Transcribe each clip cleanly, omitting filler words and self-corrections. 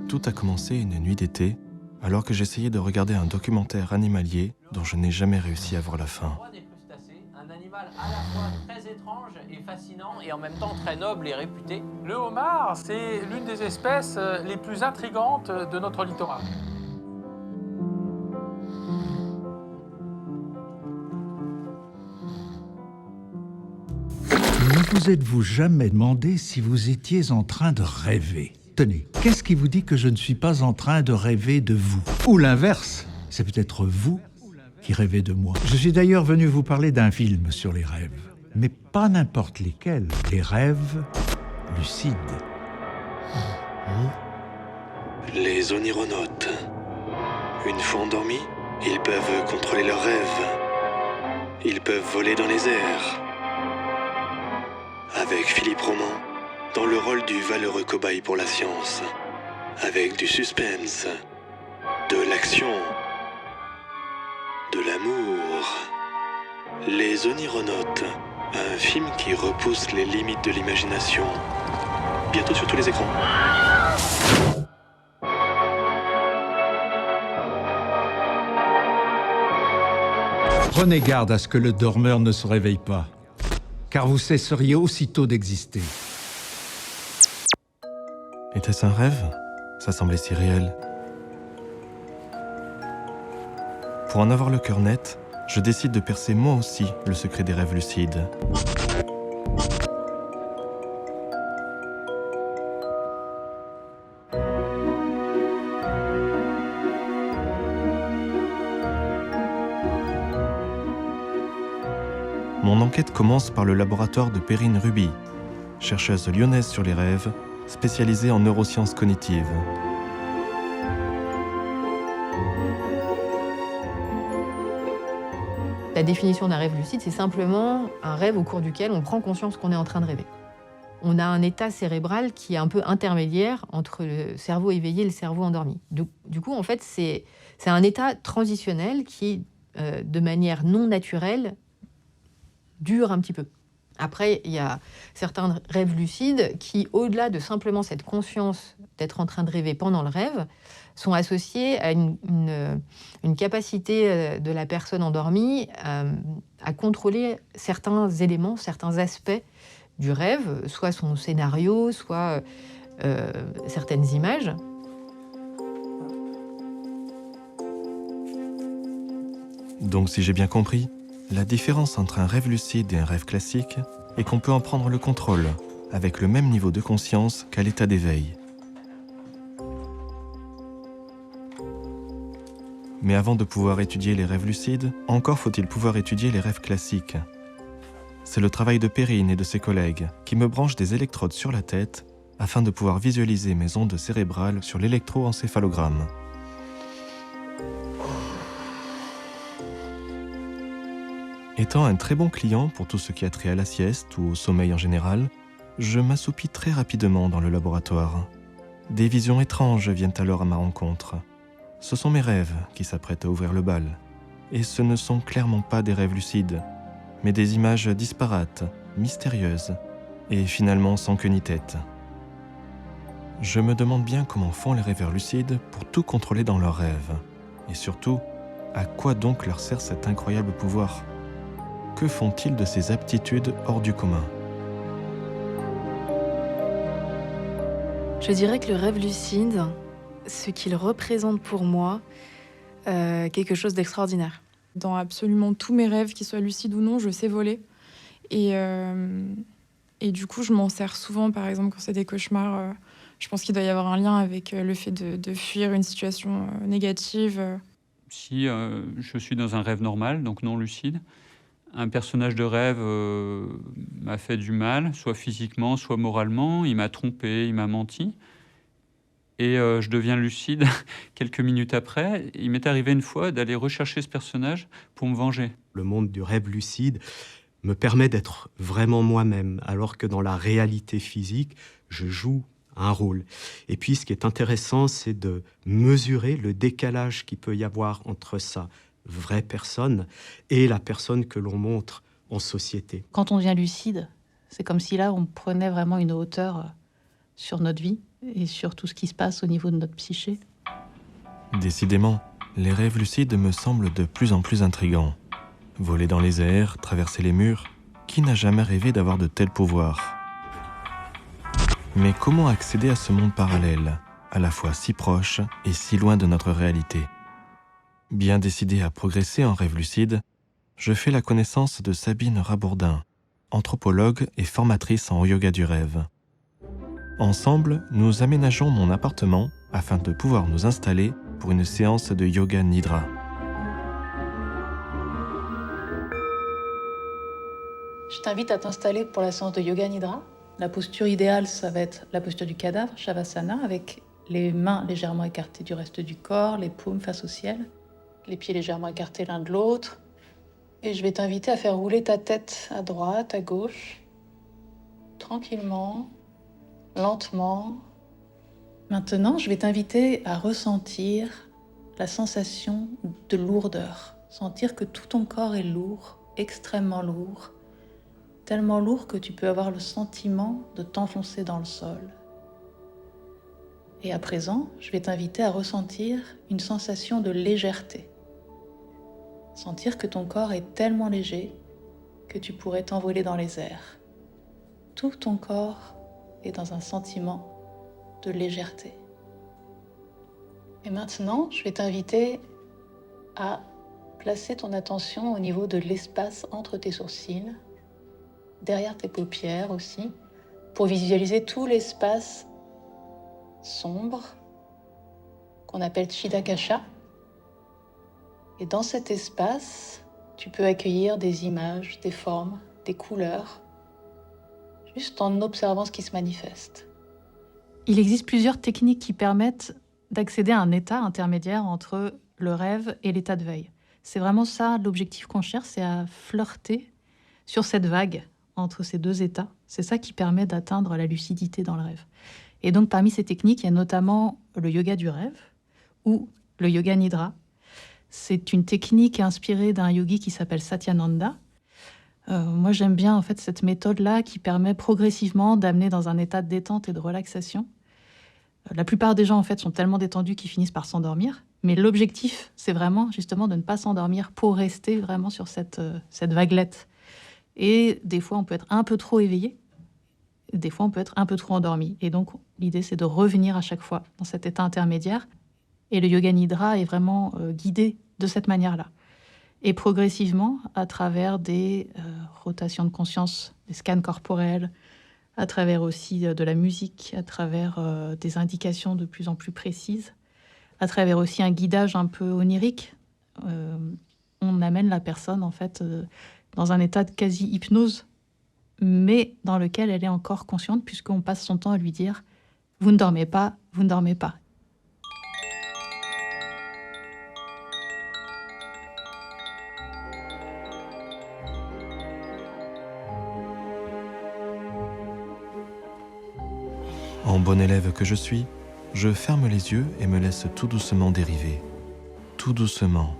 Tout a commencé une nuit d'été, alors que j'essayais de regarder un documentaire animalier dont je n'ai jamais réussi à voir la fin. Un animal à la fois très étrange et fascinant et en même temps très noble et réputé. Le homard, c'est l'une des espèces les plus intrigantes de notre littoral. Ne vous êtes-vous jamais demandé si vous étiez en train de rêver? Tenez, qu'est-ce qui vous dit que je ne suis pas en train de rêver de vous? Ou l'inverse, c'est peut-être vous qui rêvez de moi. Je suis d'ailleurs venu vous parler d'un film sur les rêves, mais pas n'importe lesquels, les rêves lucides. Les onironautes. Une fois endormis, ils peuvent contrôler leurs rêves. Ils peuvent voler dans les airs. Avec Philippe Roman, dans le rôle du valeureux cobaye pour la science. Avec du suspense, de l'action, de l'amour. Les onironautes, un film qui repousse les limites de l'imagination. Bientôt sur tous les écrans. Prenez garde à ce que le dormeur ne se réveille pas, car vous cesseriez aussitôt d'exister. Était-ce un rêve? Ça semblait si réel. Pour en avoir le cœur net, je décide de percer moi aussi le secret des rêves lucides. Mon enquête commence par le laboratoire de Perrine Ruby, chercheuse lyonnaise sur les rêves, spécialisée en neurosciences cognitives. La définition d'un rêve lucide, c'est simplement un rêve au cours duquel on prend conscience qu'on est en train de rêver. On a un état cérébral qui est un peu intermédiaire entre le cerveau éveillé et le cerveau endormi. Du coup, en fait, c'est un état transitionnel qui, de manière non naturelle, dure un petit peu. Après, il y a certains rêves lucides qui, au-delà de simplement cette conscience d'être en train de rêver pendant le rêve, sont associés à une capacité de la personne endormie à contrôler certains éléments, certains aspects du rêve, soit son scénario, soit certaines images. Donc, si j'ai bien compris, la différence entre un rêve lucide et un rêve classique est qu'on peut en prendre le contrôle, avec le même niveau de conscience qu'à l'état d'éveil. Mais avant de pouvoir étudier les rêves lucides, encore faut-il pouvoir étudier les rêves classiques. C'est le travail de Perrine et de ses collègues qui me branchent des électrodes sur la tête afin de pouvoir visualiser mes ondes cérébrales sur l'électroencéphalogramme. Étant un très bon client pour tout ce qui a trait à la sieste ou au sommeil en général, je m'assoupis très rapidement dans le laboratoire. Des visions étranges viennent alors à ma rencontre. Ce sont mes rêves qui s'apprêtent à ouvrir le bal. Et ce ne sont clairement pas des rêves lucides, mais des images disparates, mystérieuses, et finalement sans queue ni tête. Je me demande bien comment font les rêveurs lucides pour tout contrôler dans leurs rêves. Et surtout, à quoi donc leur sert cet incroyable pouvoir ? Que font-ils de ces aptitudes hors du commun ? Je dirais que le rêve lucide, ce qu'il représente pour moi, quelque chose d'extraordinaire. Dans absolument tous mes rêves, qu'ils soient lucides ou non, je sais voler. Et du coup, je m'en sers souvent, par exemple, quand c'est des cauchemars. Je pense qu'il doit y avoir un lien avec le fait de fuir une situation négative. Si je suis dans un rêve normal, donc non lucide, un personnage de rêve m'a fait du mal, soit physiquement, soit moralement. Il m'a trompé, il m'a menti. Et je deviens lucide quelques minutes après. Il m'est arrivé une fois d'aller rechercher ce personnage pour me venger. Le monde du rêve lucide me permet d'être vraiment moi-même, alors que dans la réalité physique, je joue un rôle. Et puis, ce qui est intéressant, c'est de mesurer le décalage qu'il peut y avoir entre sa vraie personne et la personne que l'on montre en société. Quand on devient lucide, c'est comme si là, on prenait vraiment une hauteur sur notre vie et sur tout ce qui se passe au niveau de notre psyché. Décidément, les rêves lucides me semblent de plus en plus intrigants. Voler dans les airs, traverser les murs, qui n'a jamais rêvé d'avoir de tels pouvoirs? Mais comment accéder à ce monde parallèle, à la fois si proche et si loin de notre réalité? Bien décidé à progresser en rêve lucide, je fais la connaissance de Sabine Rabourdin, anthropologue et formatrice en yoga du rêve. Ensemble, nous aménageons mon appartement afin de pouvoir nous installer pour une séance de yoga nidra. Je t'invite à t'installer pour la séance de yoga nidra. La posture idéale, ça va être la posture du cadavre, Shavasana, avec les mains légèrement écartées du reste du corps, les paumes face au ciel, les pieds légèrement écartés l'un de l'autre. Et je vais t'inviter à faire rouler ta tête à droite, à gauche, tranquillement, lentement. Maintenant, je vais t'inviter à ressentir la sensation de lourdeur. Sentir que tout ton corps est lourd, extrêmement lourd, tellement lourd que tu peux avoir le sentiment de t'enfoncer dans le sol. Et à présent, je vais t'inviter à ressentir une sensation de légèreté. Sentir que ton corps est tellement léger que tu pourrais t'envoler dans les airs. Tout ton corps est dans un sentiment de légèreté. Et maintenant, je vais t'inviter à placer ton attention au niveau de l'espace entre tes sourcils, derrière tes paupières aussi, pour visualiser tout l'espace sombre qu'on appelle Chidakasha. Et dans cet espace, tu peux accueillir des images, des formes, des couleurs, juste en observant ce qui se manifeste. Il existe plusieurs techniques qui permettent d'accéder à un état intermédiaire entre le rêve et l'état de veille. C'est vraiment ça l'objectif qu'on cherche, c'est à flirter sur cette vague entre ces deux états. C'est ça qui permet d'atteindre la lucidité dans le rêve. Et donc parmi ces techniques, il y a notamment le yoga du rêve ou le yoga nidra. C'est une technique inspirée d'un yogi qui s'appelle Satyananda. Moi, j'aime bien en fait cette méthode-là qui permet progressivement d'amener dans un état de détente et de relaxation. La plupart des gens en fait sont tellement détendus qu'ils finissent par s'endormir. Mais l'objectif, c'est vraiment justement de ne pas s'endormir pour rester vraiment sur cette vaguelette. Et des fois, on peut être un peu trop éveillé. Des fois, on peut être un peu trop endormi. Et donc, l'idée, c'est de revenir à chaque fois dans cet état intermédiaire. Et le yoga nidra est vraiment guidé de cette manière-là. Et progressivement, à travers des rotations de conscience, des scans corporels, à travers aussi de la musique, à travers des indications de plus en plus précises, à travers aussi un guidage un peu onirique, on amène la personne en fait dans un état de quasi-hypnose, mais dans lequel elle est encore consciente, puisqu'on passe son temps à lui dire « Vous ne dormez pas, vous ne dormez pas ». En bon élève que je suis, je ferme les yeux et me laisse tout doucement dériver. Tout doucement,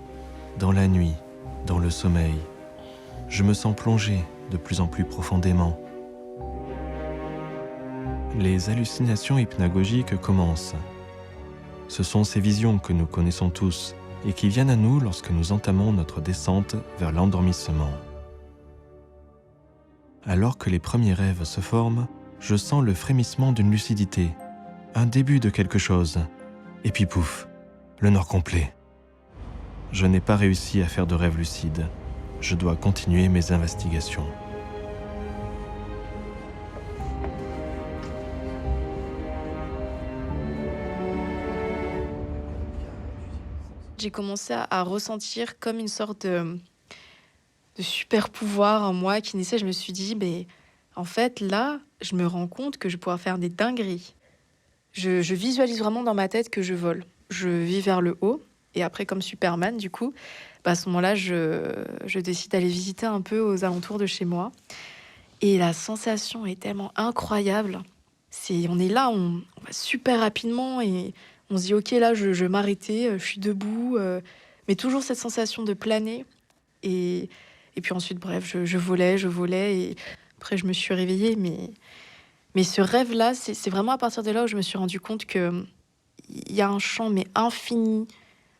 dans la nuit, dans le sommeil. Je me sens plongé de plus en plus profondément. Les hallucinations hypnagogiques commencent. Ce sont ces visions que nous connaissons tous et qui viennent à nous lorsque nous entamons notre descente vers l'endormissement. Alors que les premiers rêves se forment, je sens le frémissement d'une lucidité, un début de quelque chose, et puis pouf, le nord complet. Je n'ai pas réussi à faire de rêve lucide. Je dois continuer mes investigations. J'ai commencé à ressentir comme une sorte de super pouvoir en moi qui naissait. Je me suis dit, en fait, là, je me rends compte que je vais pouvoir faire des dingueries. Je visualise vraiment dans ma tête que je vole. Je vis vers le haut. Et après, comme Superman, du coup, à ce moment-là, je décide d'aller visiter un peu aux alentours de chez moi. Et la sensation est tellement incroyable. On est là, on va super rapidement et on se dit, ok, là, je vais m'arrêter, je suis debout. Mais toujours cette sensation de planer. Et puis ensuite, bref, je volais. Et après, je me suis réveillée, mais Mais ce rêve-là, c'est vraiment à partir de là où je me suis rendu compte qu'il y a un champ mais infini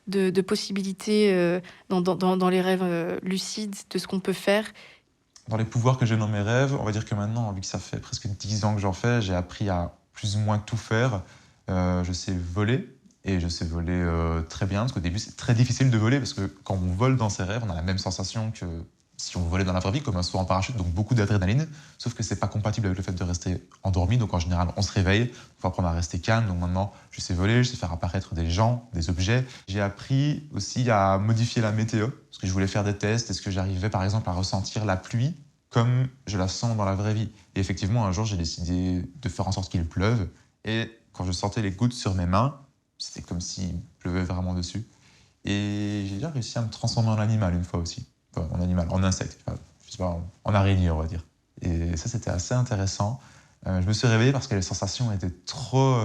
de possibilités dans les rêves lucides, de ce qu'on peut faire. Dans les pouvoirs que j'ai dans mes rêves, on va dire que maintenant, vu que ça fait presque 10 ans que j'en fais, j'ai appris à plus ou moins tout faire. Je sais voler, et je sais voler très bien, parce qu'au début, c'est très difficile de voler, parce que quand on vole dans ses rêves, on a la même sensation que si on volait dans la vraie vie, comme un saut en parachute, donc beaucoup d'adrénaline, sauf que c'est pas compatible avec le fait de rester endormi, donc en général, on se réveille, il faut apprendre à rester calme, donc maintenant, je sais voler, je sais faire apparaître des gens, des objets. J'ai appris aussi à modifier la météo, parce que je voulais faire des tests, est-ce que j'arrivais par exemple à ressentir la pluie comme je la sens dans la vraie vie. Et effectivement, un jour, j'ai décidé de faire en sorte qu'il pleuve, et quand je sentais les gouttes sur mes mains, c'était comme s'il pleuvait vraiment dessus. Et j'ai déjà réussi à me transformer en animal une fois aussi. Enfin, en animal, en insecte, enfin, je sais pas, en araignée, on va dire. Et ça, c'était assez intéressant. Je me suis réveillé parce que les sensations étaient trop...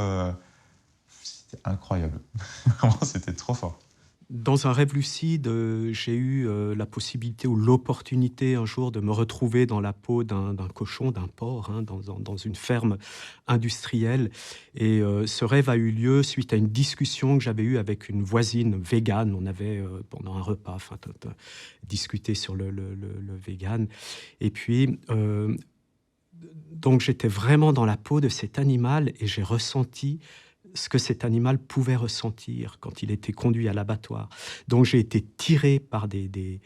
c'était incroyable. Vraiment, c'était trop fort. Dans un rêve lucide, j'ai eu la possibilité ou l'opportunité un jour de me retrouver dans la peau d'un cochon, d'un porc, dans une ferme industrielle. Et ce rêve a eu lieu suite à une discussion que j'avais eue avec une voisine végane. On avait, pendant un repas, discuté sur le vegan. Et puis, donc j'étais vraiment dans la peau de cet animal et j'ai ressenti ce que cet animal pouvait ressentir quand il était conduit à l'abattoir. Donc j'ai été tiré par des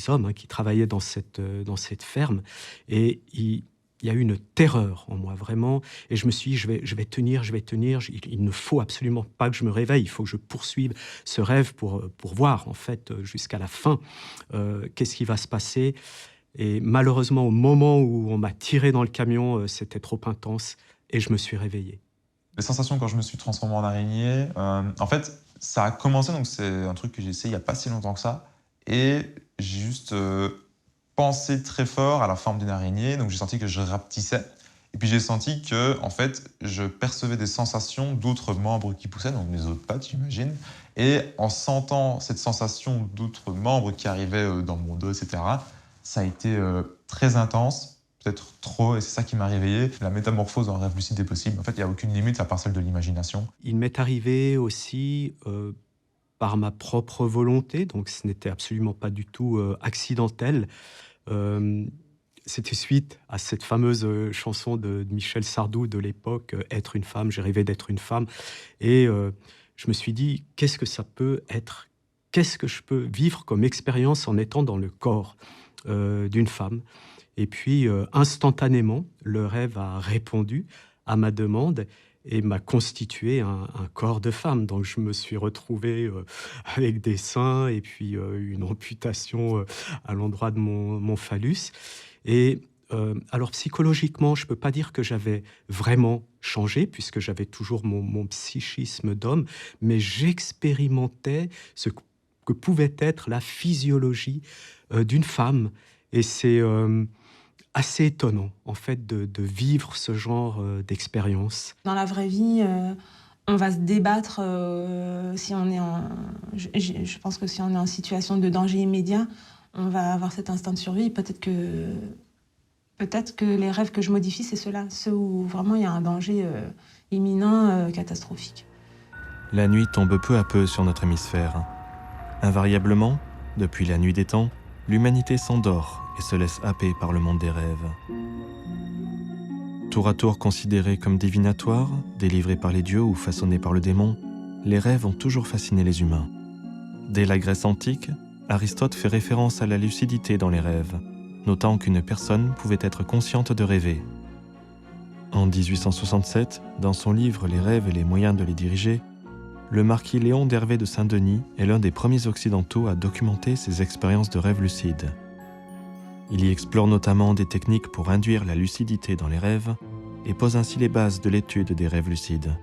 hommes qui travaillaient dans cette ferme, et il y a eu une terreur en moi, vraiment, et je me suis dit, je vais tenir, il ne faut absolument pas que je me réveille, il faut que je poursuive ce rêve pour voir, en fait, jusqu'à la fin, qu'est-ce qui va se passer. Et malheureusement, au moment où on m'a tiré dans le camion, c'était trop intense, et je me suis réveillé. Les sensations quand je me suis transformé en araignée, en fait, ça a commencé, donc c'est un truc que j'ai essayé il n'y a pas si longtemps que ça, et j'ai juste pensé très fort à la forme d'une araignée, donc j'ai senti que je rapetissais, et puis j'ai senti que, en fait, je percevais des sensations d'autres membres qui poussaient, donc mes autres pattes, j'imagine, et en sentant cette sensation d'autres membres qui arrivaient dans mon dos, etc., ça a été très intense, peut-être trop, et c'est ça qui m'a réveillé. La métamorphose dans le rêve lucide est possible. En fait, il n'y a aucune limite à part celle de l'imagination. Il m'est arrivé aussi par ma propre volonté, donc ce n'était absolument pas du tout accidentel. C'était suite à cette fameuse chanson de Michel Sardou de l'époque, « Être une femme », j'ai rêvé d'être une femme. Et je me suis dit, qu'est-ce que ça peut être ? Qu'est-ce que je peux vivre comme expérience en étant dans le corps d'une femme ? Et puis, instantanément, le rêve a répondu à ma demande et m'a constitué un corps de femme. Donc, je me suis retrouvé avec des seins et puis une amputation à l'endroit de mon phallus. Et alors, psychologiquement, je ne peux pas dire que j'avais vraiment changé, puisque j'avais toujours mon psychisme d'homme, mais j'expérimentais ce que pouvait être la physiologie d'une femme. Et c'est assez étonnant, en fait, de vivre ce genre d'expérience. Dans la vraie vie, on va se débattre si on est en... Je pense que si on est en situation de danger immédiat, on va avoir cet instinct de survie. Peut-être que les rêves que je modifie, c'est ceux-là, ceux où vraiment il y a un danger imminent, catastrophique. La nuit tombe peu à peu sur notre hémisphère. Invariablement, depuis la nuit des temps, l'humanité s'endort et se laisse happer par le monde des rêves. Tour à tour considérés comme divinatoires, délivrés par les dieux ou façonnés par le démon, les rêves ont toujours fasciné les humains. Dès la Grèce antique, Aristote fait référence à la lucidité dans les rêves, notant qu'une personne pouvait être consciente de rêver. En 1867, dans son livre « Les rêves et les moyens de les diriger », le marquis Léon d'Hervé de Saint-Denis est l'un des premiers occidentaux à documenter ses expériences de rêves lucides. Il y explore notamment des techniques pour induire la lucidité dans les rêves et pose ainsi les bases de l'étude des rêves lucides.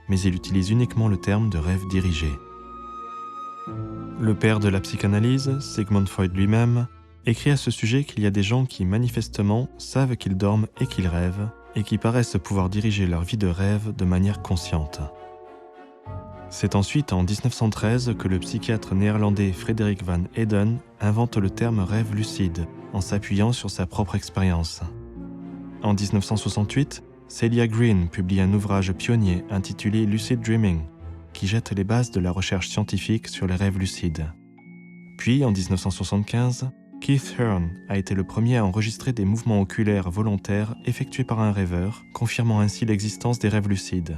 Mais il utilise uniquement le terme de rêve dirigé. Le père de la psychanalyse, Sigmund Freud lui-même, écrit à ce sujet qu'il y a des gens qui manifestement savent qu'ils dorment et qu'ils rêvent et qui paraissent pouvoir diriger leur vie de rêve de manière consciente. C'est ensuite en 1913 que le psychiatre néerlandais Frederik van Eeden invente le terme rêve lucide en s'appuyant sur sa propre expérience. En 1968, Celia Green publie un ouvrage pionnier intitulé Lucid Dreaming, qui jette les bases de la recherche scientifique sur les rêves lucides. Puis, en 1975, Keith Hearn a été le premier à enregistrer des mouvements oculaires volontaires effectués par un rêveur, confirmant ainsi l'existence des rêves lucides.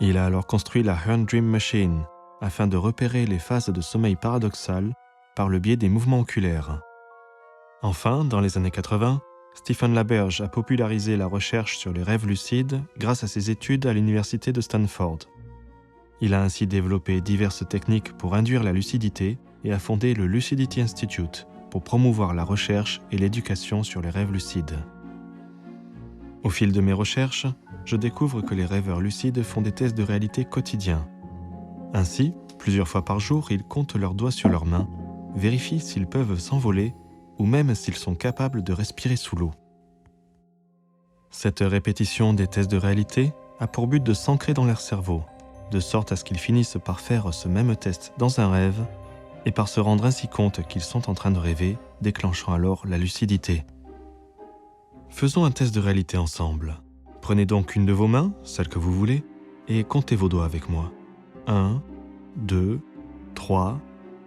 Il a alors construit la Hearn Dream Machine, afin de repérer les phases de sommeil paradoxal par le biais des mouvements oculaires. Enfin, dans les années 80, Stephen LaBerge a popularisé la recherche sur les rêves lucides grâce à ses études à l'université de Stanford. Il a ainsi développé diverses techniques pour induire la lucidité et a fondé le Lucidity Institute pour promouvoir la recherche et l'éducation sur les rêves lucides. Au fil de mes recherches, je découvre que les rêveurs lucides font des tests de réalité quotidiens. Ainsi, plusieurs fois par jour, ils comptent leurs doigts sur leurs mains, vérifient s'ils peuvent s'envoler ou même s'ils sont capables de respirer sous l'eau. Cette répétition des tests de réalité a pour but de s'ancrer dans leur cerveau, de sorte à ce qu'ils finissent par faire ce même test dans un rêve et par se rendre ainsi compte qu'ils sont en train de rêver, déclenchant alors la lucidité. Faisons un test de réalité ensemble. Prenez donc une de vos mains, celle que vous voulez, et comptez vos doigts avec moi. 1, 2, 3,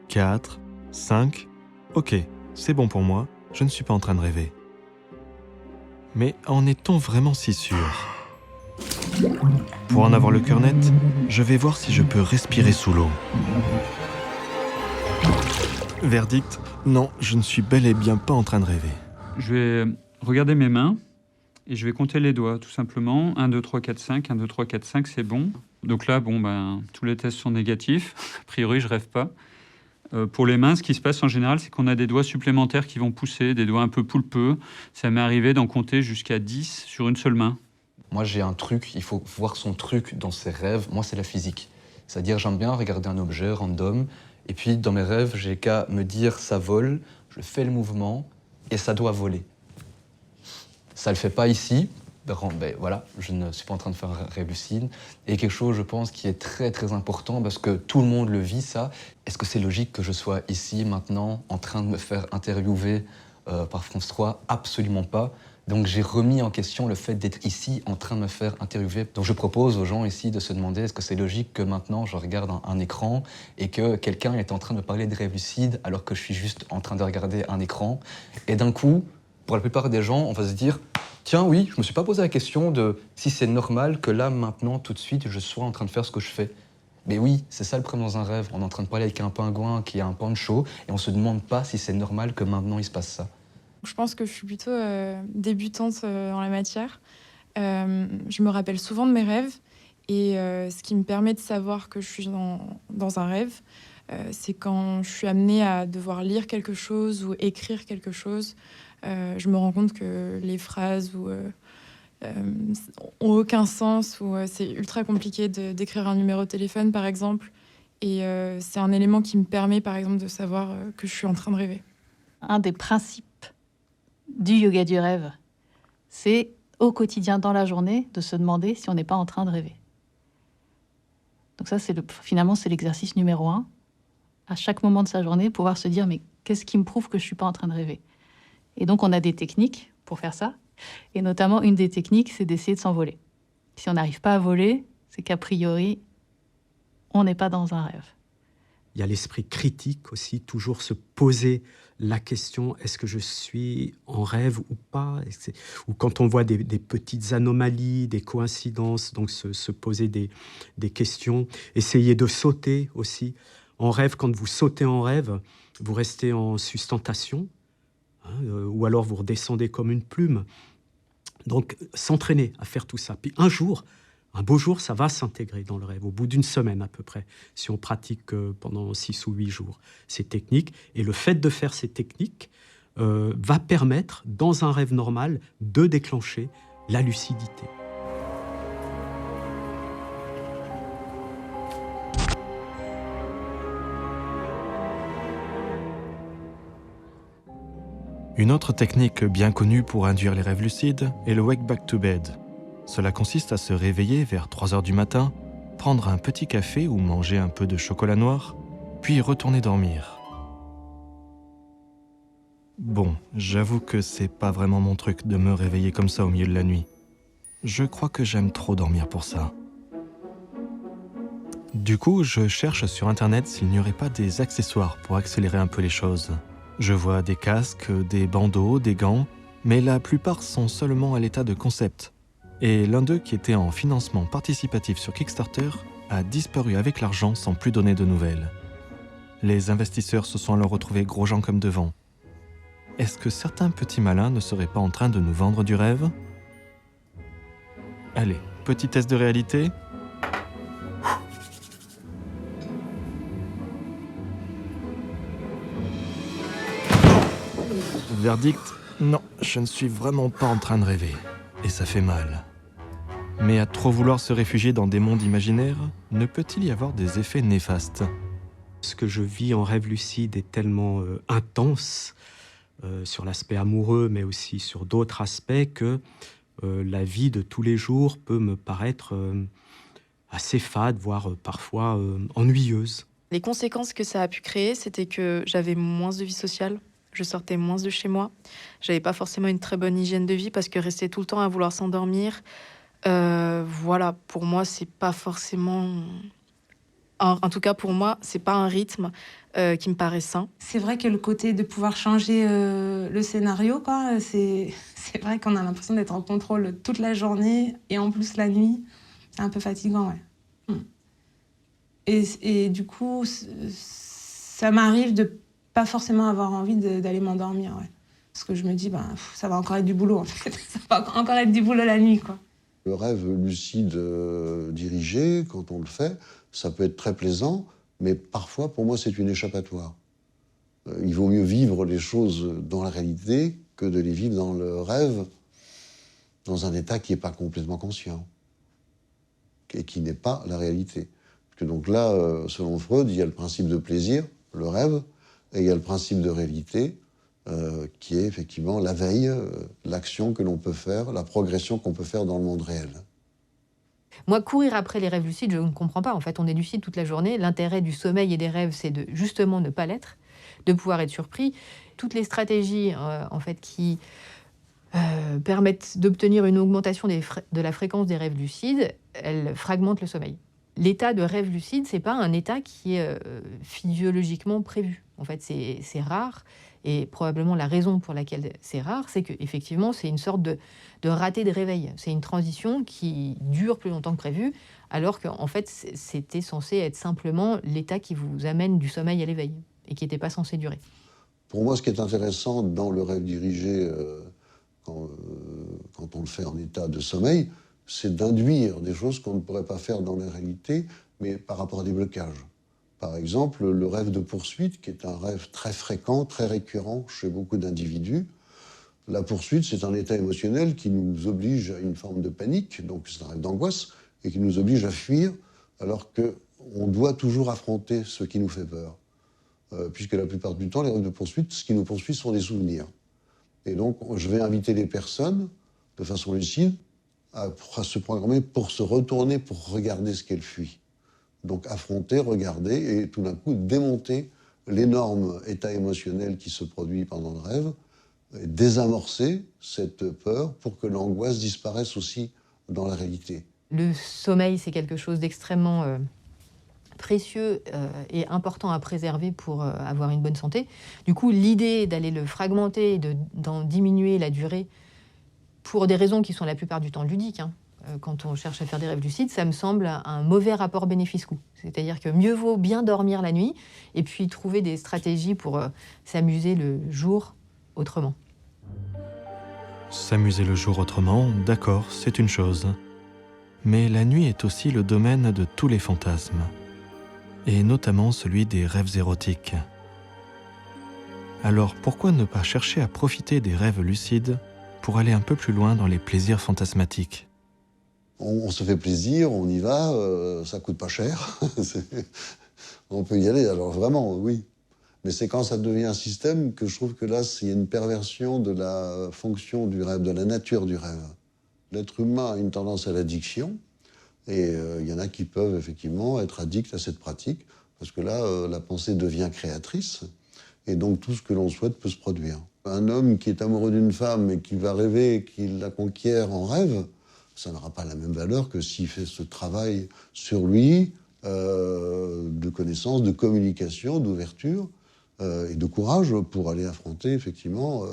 4, 5. Ok, c'est bon pour moi, je ne suis pas en train de rêver. Mais en est-on vraiment si sûr ? Pour en avoir le cœur net, je vais voir si je peux respirer sous l'eau. Verdict, non, je ne suis bel et bien pas en train de rêver. Je vais regarder mes mains et je vais compter les doigts, tout simplement. 1, 2, 3, 4, 5. 1, 2, 3, 4, 5, c'est bon. Donc là, tous les tests sont négatifs. A priori, je rêve pas. Pour les mains, ce qui se passe en général, c'est qu'on a des doigts supplémentaires qui vont pousser, des doigts un peu poulpeux. Ça m'est arrivé d'en compter jusqu'à 10 sur une seule main. Moi, j'ai un truc, il faut voir son truc dans ses rêves. Moi, c'est la physique. C'est-à-dire, j'aime bien regarder un objet random. Et puis, dans mes rêves, j'ai qu'à me dire, ça vole, je fais le mouvement et ça doit voler. Ça le fait pas ici. Voilà, je ne suis pas en train de faire un rêve lucide. Et quelque chose, je pense, qui est très très important parce que tout le monde le vit, ça. Est-ce que c'est logique que je sois ici, maintenant, en train de me faire interviewer par France 3 ? Absolument pas. Donc j'ai remis en question le fait d'être ici, en train de me faire interviewer. Donc je propose aux gens ici de se demander est-ce que c'est logique que maintenant je regarde un écran et que quelqu'un est en train de me parler de rêve lucide alors que je suis juste en train de regarder un écran. Et d'un coup, pour la plupart des gens, on va se dire tiens, oui, je me suis pas posé la question de si c'est normal que là, maintenant, tout de suite, je sois en train de faire ce que je fais. Mais oui, c'est ça le problème dans un rêve. On est en train de parler avec un pingouin qui a un poncho et on se demande pas si c'est normal que maintenant il se passe ça. Je pense que je suis plutôt débutante dans la matière. Je me rappelle souvent de mes rêves et ce qui me permet de savoir que je suis dans un rêve, c'est quand je suis amenée à devoir lire quelque chose ou écrire quelque chose. Je me rends compte que les phrases ont aucun sens ou c'est ultra compliqué d'écrire un numéro de téléphone, par exemple. Et c'est un élément qui me permet, par exemple, de savoir que je suis en train de rêver. Un des principes du yoga du rêve, c'est au quotidien, dans la journée, de se demander si on n'est pas en train de rêver. Donc ça, finalement, c'est l'exercice numéro 1. À chaque moment de sa journée, pouvoir se dire, mais qu'est-ce qui me prouve que je ne suis pas en train de rêver ? Et donc, on a des techniques pour faire ça. Et notamment, une des techniques, c'est d'essayer de s'envoler. Si on n'arrive pas à voler, c'est qu'a priori, on n'est pas dans un rêve. Il y a l'esprit critique aussi, toujours se poser la question, est-ce que je suis en rêve ou pas ? Ou quand on voit des petites anomalies, des coïncidences, donc se poser des questions. Essayer de sauter aussi. En rêve, quand vous sautez en rêve, vous restez en sustentation, ou alors vous redescendez comme une plume. Donc, s'entraîner à faire tout ça. Puis un beau jour, ça va s'intégrer dans le rêve, au bout d'une semaine à peu près, si on pratique pendant 6 ou 8 jours ces techniques. Et le fait de faire ces techniques va permettre, dans un rêve normal, de déclencher la lucidité. Une autre technique bien connue pour induire les rêves lucides est le wake back to bed. Cela consiste à se réveiller vers 3 heures du matin, prendre un petit café ou manger un peu de chocolat noir, puis retourner dormir. Bon, j'avoue que c'est pas vraiment mon truc de me réveiller comme ça au milieu de la nuit. Je crois que j'aime trop dormir pour ça. Du coup, je cherche sur internet s'il n'y aurait pas des accessoires pour accélérer un peu les choses. Je vois des casques, des bandeaux, des gants, mais la plupart sont seulement à l'état de concept. Et l'un d'eux, qui était en financement participatif sur Kickstarter, a disparu avec l'argent sans plus donner de nouvelles. Les investisseurs se sont alors retrouvés gros gens comme devant. Est-ce que certains petits malins ne seraient pas en train de nous vendre du rêve? Allez, petit test de réalité. Verdict, non, je ne suis vraiment pas en train de rêver. Et ça fait mal. Mais à trop vouloir se réfugier dans des mondes imaginaires, ne peut-il y avoir des effets néfastes? Ce que je vis en rêve lucide est tellement intense sur l'aspect amoureux, mais aussi sur d'autres aspects, que la vie de tous les jours peut me paraître assez fade, voire parfois ennuyeuse. Les conséquences que ça a pu créer, c'était que j'avais moins de vie sociale, je sortais moins de chez moi, j'avais pas forcément une très bonne hygiène de vie parce que rester tout le temps à vouloir s'endormir, voilà, pour moi, c'est pas forcément... En tout cas, pour moi, c'est pas un rythme qui me paraît sain. C'est vrai que le côté de pouvoir changer le scénario, quoi, c'est vrai qu'on a l'impression d'être en contrôle toute la journée et en plus la nuit. C'est un peu fatigant, ouais. Et du coup, ça m'arrive de pas forcément avoir envie d'aller m'endormir, ouais. Parce que je me dis, ça va encore être du boulot, en fait. Ça va encore être du boulot la nuit, quoi. Le rêve lucide dirigé, quand on le fait, ça peut être très plaisant, mais parfois, pour moi, c'est une échappatoire. Il vaut mieux vivre les choses dans la réalité que de les vivre dans le rêve, dans un état qui n'est pas complètement conscient et qui n'est pas la réalité. Parce que donc là, selon Freud, il y a le principe de plaisir, le rêve, et il y a le principe de réalité, qui est effectivement la veille, l'action que l'on peut faire, la progression qu'on peut faire dans le monde réel. Moi, courir après les rêves lucides, je ne comprends pas. En fait, on est lucide toute la journée. L'intérêt du sommeil et des rêves, c'est de justement ne pas l'être, de pouvoir être surpris. Toutes les stratégies, en fait, qui permettent d'obtenir une augmentation de la fréquence des rêves lucides, elles fragmentent le sommeil. L'état de rêve lucide, c'est pas un état qui est physiologiquement prévu. En fait, c'est rare. Et probablement la raison pour laquelle c'est rare, c'est qu'effectivement, c'est une sorte de raté de réveil. C'est une transition qui dure plus longtemps que prévu, alors qu'en fait, c'était censé être simplement l'état qui vous amène du sommeil à l'éveil, et qui n'était pas censé durer. Pour moi, ce qui est intéressant dans le rêve dirigé, quand on le fait en état de sommeil, c'est d'induire des choses qu'on ne pourrait pas faire dans la réalité, mais par rapport à des blocages. Par exemple, le rêve de poursuite, qui est un rêve très fréquent, très récurrent chez beaucoup d'individus. La poursuite, c'est un état émotionnel qui nous oblige à une forme de panique, donc c'est un rêve d'angoisse, et qui nous oblige à fuir, alors qu'on doit toujours affronter ce qui nous fait peur. Puisque la plupart du temps, les rêves de poursuite, ce qui nous poursuit sont des souvenirs. Et donc, je vais inviter les personnes, de façon lucide, à se programmer pour se retourner, pour regarder ce qu'elles fuient. Donc affronter, regarder et tout d'un coup démonter l'énorme état émotionnel qui se produit pendant le rêve, et désamorcer cette peur pour que l'angoisse disparaisse aussi dans la réalité. Le sommeil, c'est quelque chose d'extrêmement précieux et important à préserver pour avoir une bonne santé. Du coup, l'idée d'aller le fragmenter et d'en diminuer la durée pour des raisons qui sont la plupart du temps ludiques, quand on cherche à faire des rêves lucides, ça me semble un mauvais rapport bénéfice-coût. C'est-à-dire que mieux vaut bien dormir la nuit et puis trouver des stratégies pour s'amuser le jour autrement. S'amuser le jour autrement, d'accord, c'est une chose. Mais la nuit est aussi le domaine de tous les fantasmes, et notamment celui des rêves érotiques. Alors pourquoi ne pas chercher à profiter des rêves lucides pour aller un peu plus loin dans les plaisirs fantasmatiques ? On se fait plaisir, on y va, ça coûte pas cher. On peut y aller, alors vraiment, oui. Mais c'est quand ça devient un système que je trouve que là, il y a une perversion de la fonction du rêve, de la nature du rêve. L'être humain a une tendance à l'addiction, et il y en a qui peuvent effectivement être addicts à cette pratique, parce que là, la pensée devient créatrice, et donc tout ce que l'on souhaite peut se produire. Un homme qui est amoureux d'une femme et qui va rêver qu'il la conquiert en rêve, ça n'aura pas la même valeur que s'il fait ce travail sur lui de connaissance, de communication, d'ouverture et de courage pour aller affronter effectivement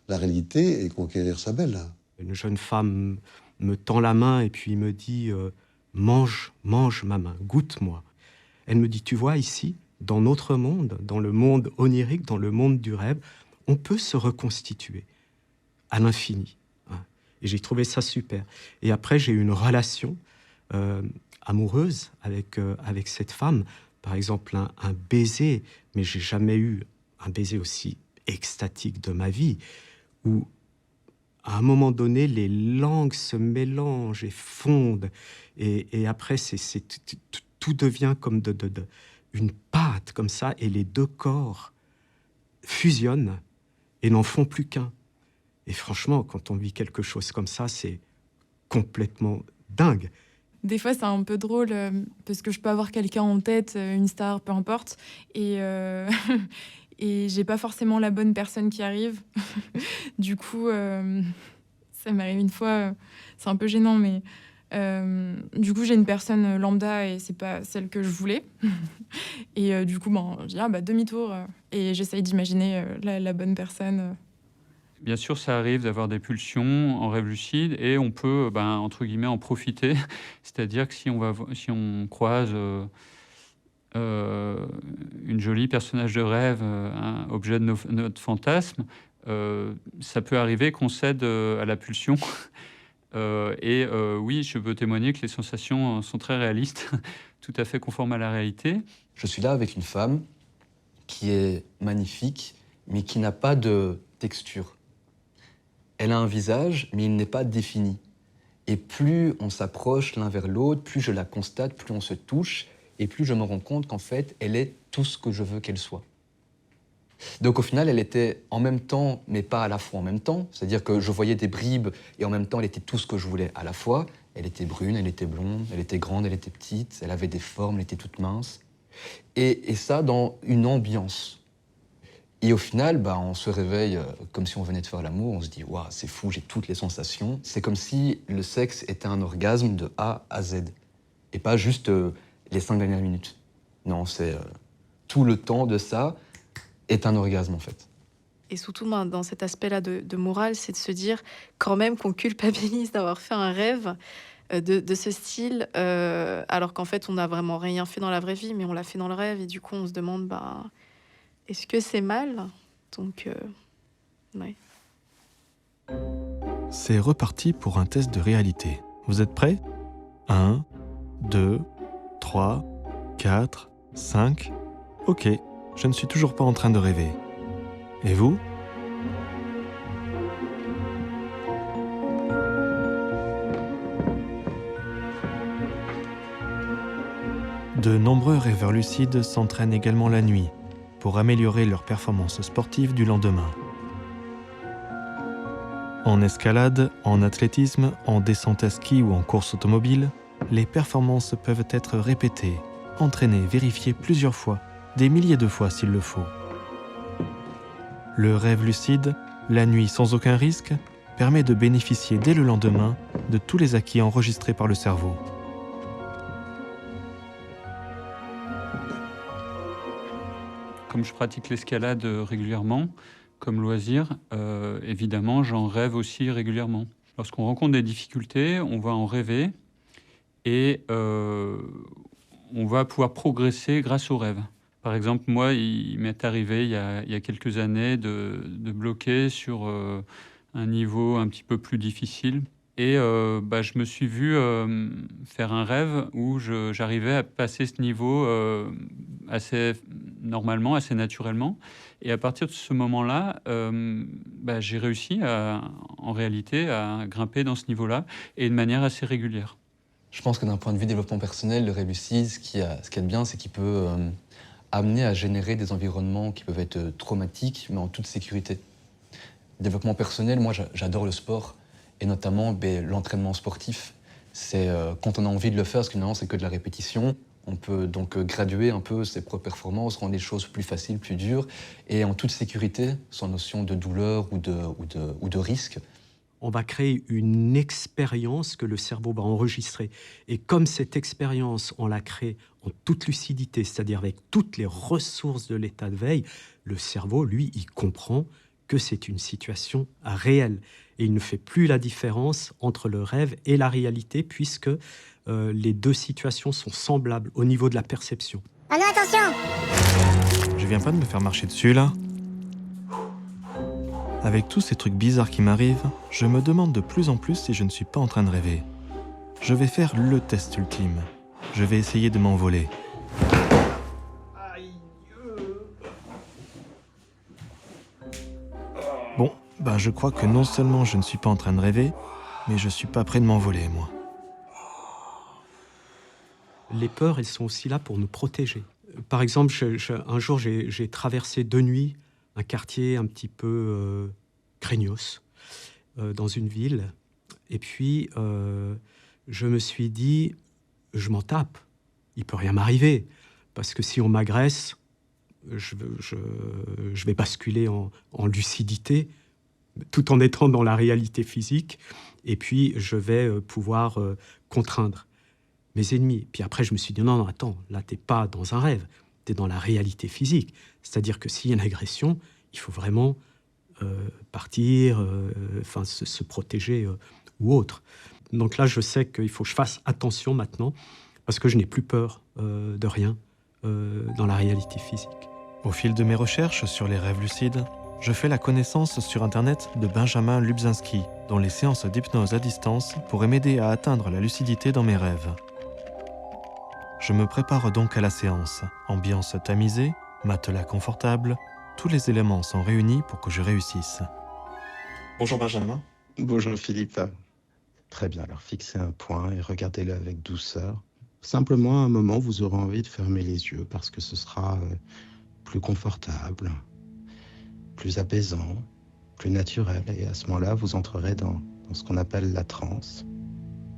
la réalité et conquérir sa belle. Une jeune femme me tend la main et puis me dit mange ma main, goûte-moi. Elle me dit, tu vois, ici, dans notre monde, dans le monde onirique, dans le monde du rêve, on peut se reconstituer à l'infini. Hein. Et j'ai trouvé ça super. Et après, j'ai eu une relation amoureuse avec cette femme. Par exemple, un baiser, mais j'ai jamais eu un baiser aussi extatique de ma vie, où à un moment donné, les langues se mélangent et fondent. Et après, tout devient comme une pâte, comme ça, et les deux corps fusionnent et n'en font plus qu'un. Et franchement, quand on vit quelque chose comme ça, c'est complètement dingue. Des fois, c'est un peu drôle parce que je peux avoir quelqu'un en tête, une star, peu importe, et j'ai pas forcément la bonne personne qui arrive. Du coup, ça m'arrive une fois, c'est un peu gênant, mais du coup, j'ai une personne lambda et c'est pas celle que je voulais. Et du coup, je dis demi-tour et j'essaye d'imaginer la bonne personne. Bien sûr, ça arrive d'avoir des pulsions en rêve lucide et on peut, entre guillemets, en profiter. C'est-à-dire que si on croise une jolie personnage de rêve, un objet de notre fantasme, ça peut arriver qu'on cède à la pulsion. Oui, je peux témoigner que les sensations sont très réalistes, tout à fait conformes à la réalité. Je suis là avec une femme qui est magnifique, mais qui n'a pas de texture. Elle a un visage, mais il n'est pas défini. Et plus on s'approche l'un vers l'autre, plus je la constate, plus on se touche, et plus je me rends compte qu'en fait, elle est tout ce que je veux qu'elle soit. Donc au final, elle était en même temps, mais pas à la fois en même temps. C'est-à-dire que je voyais des bribes, et en même temps, elle était tout ce que je voulais à la fois. Elle était brune, elle était blonde, elle était grande, elle était petite, elle avait des formes, elle était toute mince. Et ça dans une ambiance. Et au final, on se réveille comme si on venait de faire l'amour. On se dit, waouh, c'est fou, j'ai toutes les sensations. C'est comme si le sexe était un orgasme de A à Z. Et pas juste les 5 dernières minutes. Non, c'est tout le temps de ça est un orgasme, en fait. Et surtout, dans cet aspect-là de morale, c'est de se dire quand même qu'on culpabilise d'avoir fait un rêve de ce style, alors qu'en fait, on n'a vraiment rien fait dans la vraie vie, mais on l'a fait dans le rêve. Et du coup, on se demande, est-ce que c'est mal? Donc, ouais. C'est reparti pour un test de réalité. Vous êtes prêts? 1, 2, 3, 4, 5. Ok, je ne suis toujours pas en train de rêver. Et vous? De nombreux rêveurs lucides s'entraînent également la nuit pour améliorer leurs performances sportives du lendemain. En escalade, en athlétisme, en descente à ski ou en course automobile, les performances peuvent être répétées, entraînées, vérifiées plusieurs fois, des milliers de fois s'il le faut. Le rêve lucide, la nuit sans aucun risque, permet de bénéficier dès le lendemain de tous les acquis enregistrés par le cerveau. Comme je pratique l'escalade régulièrement, comme loisir, évidemment, j'en rêve aussi régulièrement. Lorsqu'on rencontre des difficultés, on va en rêver et on va pouvoir progresser grâce aux rêves. Par exemple, moi, il m'est arrivé il y a quelques années de bloquer sur un niveau un petit peu plus difficile. Et je me suis vu faire un rêve où j'arrivais à passer ce niveau assez normalement, assez naturellement. Et à partir de ce moment-là, j'ai réussi en réalité à grimper dans ce niveau-là et de manière assez régulière. Je pense que d'un point de vue développement personnel, le rêve lucide, ce qu'il y a de bien, c'est qu'il peut amener à générer des environnements qui peuvent être traumatiques, mais en toute sécurité. Développement personnel, moi j'adore le sport. Et notamment l'entraînement sportif. C'est quand on a envie de le faire, parce que normalement c'est que de la répétition, On peut donc graduer un peu ses propres performances, rendre les choses plus faciles, plus dures, et en toute sécurité, sans notion de douleur ou de risque. On va créer une expérience que le cerveau va enregistrer. Et comme cette expérience, on la crée en toute lucidité, c'est-à-dire avec toutes les ressources de l'état de veille, le cerveau, lui, il comprend que c'est une situation réelle. Et il ne fait plus la différence entre le rêve et la réalité, puisque les deux situations sont semblables au niveau de la perception. Ah non, attention! Je viens pas de me faire marcher dessus, là? Avec tous ces trucs bizarres qui m'arrivent, je me demande de plus en plus si je ne suis pas en train de rêver. Je vais faire le test ultime. Je vais essayer de m'envoler. Bon, bah je crois que non seulement je ne suis pas en train de rêver, mais je suis pas prêt de m'envoler, moi. Les peurs, elles sont aussi là pour nous protéger. Par exemple, un jour, j'ai traversé de nuit un quartier un petit peu craignos dans une ville. Et puis, je me suis dit, je m'en tape. Il peut rien m'arriver. Parce que si on m'agresse, je vais basculer en lucidité, tout en étant dans la réalité physique. Et puis, je vais pouvoir contraindre mes ennemis. Puis après, je me suis dit, non, attends, là, t'es pas dans un rêve, t'es dans la réalité physique. C'est-à-dire que s'il y a une agression, il faut vraiment partir, se protéger ou autre. Donc là, je sais qu'il faut que je fasse attention maintenant, parce que je n'ai plus peur de rien dans la réalité physique. Au fil de mes recherches sur les rêves lucides, je fais la connaissance sur Internet de Benjamin Lubzinski, dont les séances d'hypnose à distance pourraient m'aider à atteindre la lucidité dans mes rêves. Je me prépare donc à la séance. Ambiance tamisée, matelas confortable, tous les éléments sont réunis pour que je réussisse. Bonjour Benjamin. Bonjour Philippe. Très bien, alors fixez un point et regardez-le avec douceur. Simplement, à un moment, vous aurez envie de fermer les yeux parce que ce sera plus confortable, plus apaisant, plus naturel. Et à ce moment-là, vous entrerez dans ce qu'on appelle la transe.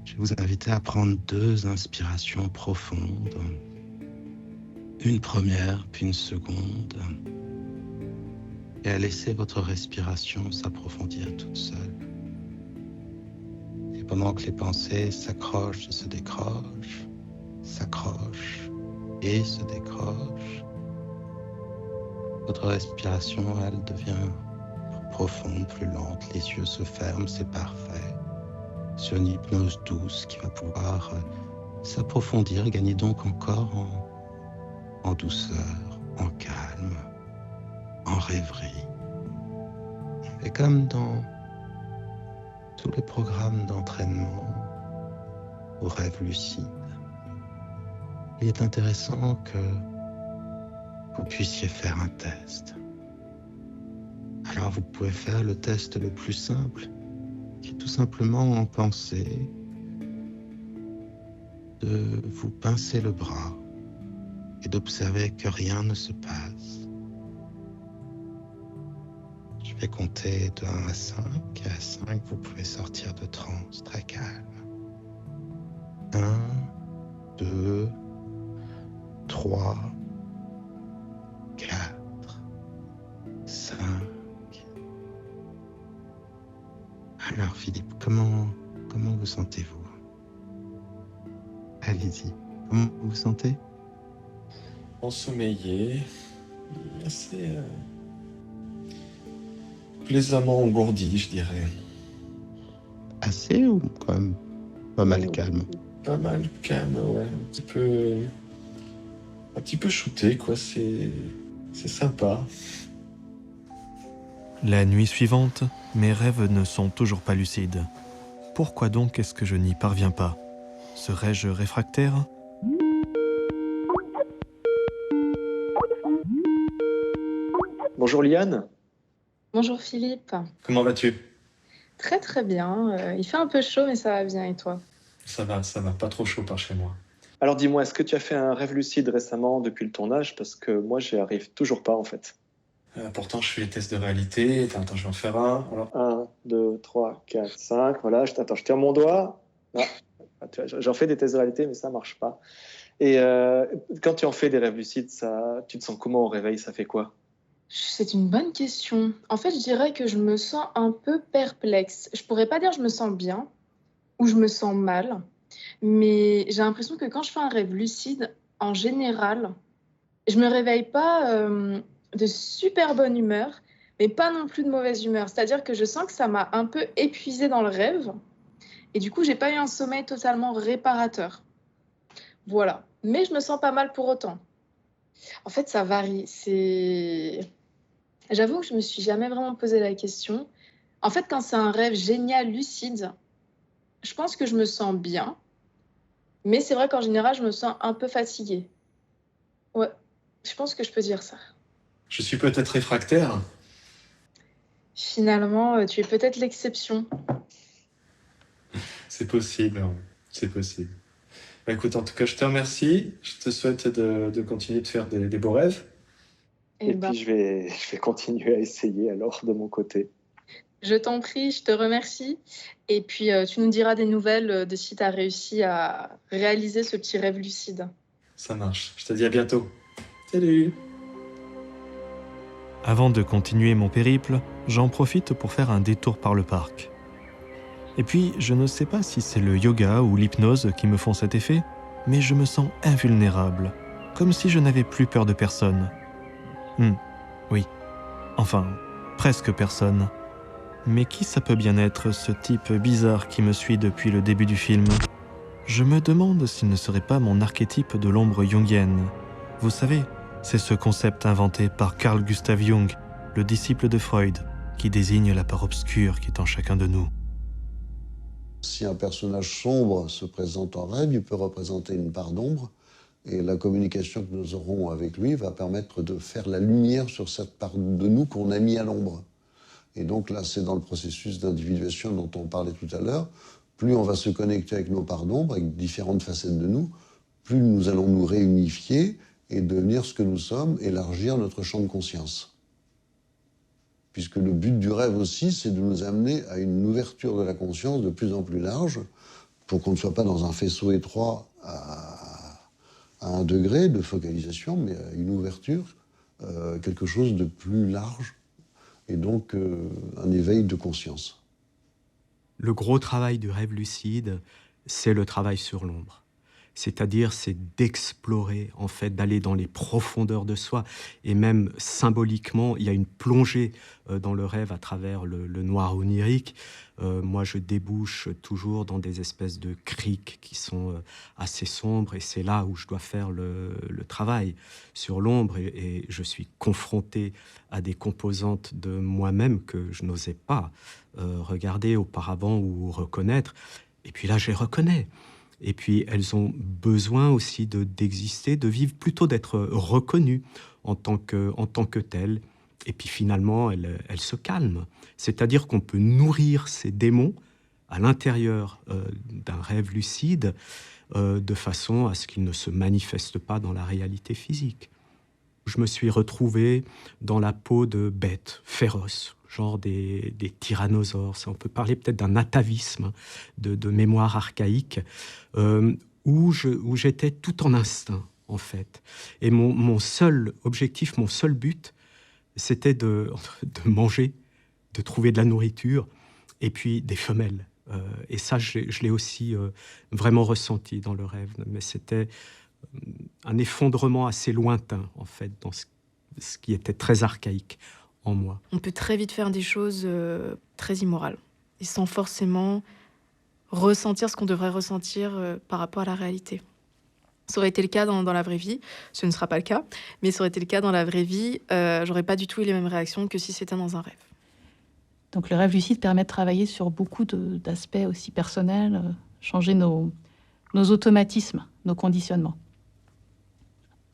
Je vais vous inviter à prendre 2 inspirations profondes. Une première, puis une seconde. Et à laisser votre respiration s'approfondir toute seule. Et pendant que les pensées s'accrochent et se décrochent, s'accrochent et se décrochent, votre respiration, elle, devient plus profonde, plus lente, les yeux se ferment, c'est parfait. C'est une hypnose douce qui va pouvoir s'approfondir et gagner donc encore en douceur, en calme, en rêverie. Et comme dans tous les programmes d'entraînement au rêve lucide, il est intéressant que vous puissiez faire un test. Alors vous pouvez faire le test le plus simple, qui est tout simplement en pensée de vous pincer le bras et d'observer que rien ne se passe. Je vais compter de 1 à 5, et à 5, vous pouvez sortir de transe très calme. 1, 2, 3, 4, 5. Alors Philippe, comment vous sentez-vous? Allez-y, comment vous vous sentez? Ensommeillé, assez plaisamment engourdi, je dirais. Assez ou quand même pas mal calme? Pas mal calme, ouais. Un petit peu shooté, quoi. C'est sympa. La nuit suivante, mes rêves ne sont toujours pas lucides. Pourquoi donc est-ce que je n'y parviens pas? Serais-je réfractaire? Bonjour Liane. Bonjour Philippe. Comment vas-tu? Très très bien. Il fait un peu chaud mais ça va bien et toi? Ça va, pas trop chaud par chez moi. Alors dis-moi, est-ce que tu as fait un rêve lucide récemment depuis le tournage? Parce que moi, j'y arrive toujours pas en fait. Pourtant, je fais les tests de réalité. Attends, je vais en faire un. Alors... 1, 2, 3, 4, 5. Voilà, je tire mon doigt. Ah, j'en fais des tests de réalité, mais ça marche pas. Et quand tu en fais des rêves lucides, tu te sens comment au réveil? Ça fait quoi? C'est une bonne question. En fait, je dirais que je me sens un peu perplexe. Je pourrais pas dire je me sens bien ou je me sens mal, mais j'ai l'impression que quand je fais un rêve lucide, en général, je me réveille pas de super bonne humeur, mais pas non plus de mauvaise humeur. C'est-à-dire que je sens que ça m'a un peu épuisée dans le rêve, et du coup, j'ai pas eu un sommeil totalement réparateur. Voilà. Mais je me sens pas mal pour autant. En fait, ça varie. J'avoue que je me suis jamais vraiment posé la question. En fait, quand c'est un rêve génial, lucide, je pense que je me sens bien. Mais c'est vrai qu'en général, je me sens un peu fatiguée. Ouais, je pense que je peux dire ça. Je suis peut-être réfractaire. Finalement, tu es peut-être l'exception. C'est possible, c'est possible. Bah, écoute, en tout cas, je te remercie. Je te souhaite de continuer de faire des beaux rêves. Et puis je vais continuer à essayer alors de mon côté. Je t'en prie, je te remercie. Et puis, tu nous diras des nouvelles de si tu as réussi à réaliser ce petit rêve lucide. Ça marche. Je te dis à bientôt. Salut! Avant de continuer mon périple, j'en profite pour faire un détour par le parc. Et puis, je ne sais pas si c'est le yoga ou l'hypnose qui me font cet effet, mais je me sens invulnérable, comme si je n'avais plus peur de personne. Oui, enfin, presque personne. Mais qui ça peut bien être, ce type bizarre qui me suit depuis le début du film? Je me demande s'il ne serait pas mon archétype de l'ombre jungienne. Vous savez, c'est ce concept inventé par Carl Gustav Jung, le disciple de Freud, qui désigne la part obscure qui est en chacun de nous. Si un personnage sombre se présente en rêve, il peut représenter une part d'ombre, et la communication que nous aurons avec lui va permettre de faire la lumière sur cette part de nous qu'on a mis à l'ombre. Et donc là, c'est dans le processus d'individuation dont on parlait tout à l'heure. Plus on va se connecter avec nos parts d'ombre, avec différentes facettes de nous, plus nous allons nous réunifier et devenir ce que nous sommes, élargir notre champ de conscience. Puisque le but du rêve aussi, c'est de nous amener à une ouverture de la conscience de plus en plus large, pour qu'on ne soit pas dans un faisceau étroit à 1 degré de focalisation, mais à une ouverture, quelque chose de plus large, et donc un éveil de conscience. Le gros travail du rêve lucide, c'est le travail sur l'ombre. C'est-à-dire, c'est d'explorer, en fait, d'aller dans les profondeurs de soi. Et même symboliquement, il y a une plongée dans le rêve à travers le noir onirique. Moi, je débouche toujours dans des espèces de criques qui sont assez sombres. Et c'est là où je dois faire le travail sur l'ombre. Et je suis confronté à des composantes de moi-même que je n'osais pas regarder auparavant ou reconnaître. Et puis là, je les reconnais. Et puis, elles ont besoin aussi d'exister, de vivre, plutôt d'être reconnues en tant que telles. Et puis, finalement, elles se calment. C'est-à-dire qu'on peut nourrir ces démons à l'intérieur d'un rêve lucide de façon à ce qu'ils ne se manifestent pas dans la réalité physique. Je me suis retrouvé dans la peau de bêtes féroces, genre des tyrannosaures. On peut parler peut-être d'un atavisme de mémoire archaïque, où j'étais tout en instinct, en fait. Et mon seul objectif, mon seul but, c'était de manger, de trouver de la nourriture, et puis des femelles. Et ça, je l'ai aussi vraiment ressenti dans le rêve. Mais c'était un effondrement assez lointain, en fait, dans ce qui était très archaïque en moi. On peut très vite faire des choses très immorales, et sans forcément ressentir ce qu'on devrait ressentir par rapport à la réalité. Ça aurait été le cas dans la vraie vie, ce ne sera pas le cas, mais ça aurait été le cas dans la vraie vie, j'aurais pas du tout eu les mêmes réactions que si c'était dans un rêve. Donc le rêve lucide permet de travailler sur beaucoup d'aspects aussi personnels, changer nos automatismes, nos conditionnements.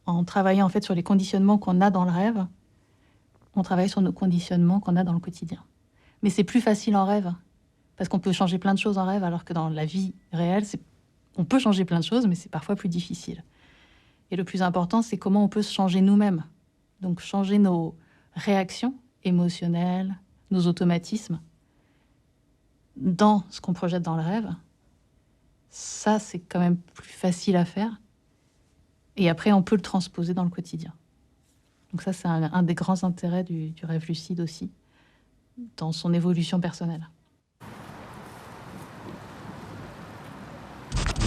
En travaillant en fait sur les conditionnements qu'on a dans le rêve, on travaille sur nos conditionnements qu'on a dans le quotidien. Mais c'est plus facile en rêve, parce qu'on peut changer plein de choses en rêve, alors que dans la vie réelle, on peut changer plein de choses, mais c'est parfois plus difficile. Et le plus important, c'est comment on peut se changer nous-mêmes. Donc changer nos réactions émotionnelles, nos automatismes, dans ce qu'on projette dans le rêve. Ça, c'est quand même plus facile à faire Et après, on peut le transposer dans le quotidien. Donc ça, c'est un des grands intérêts du rêve lucide aussi, dans son évolution personnelle.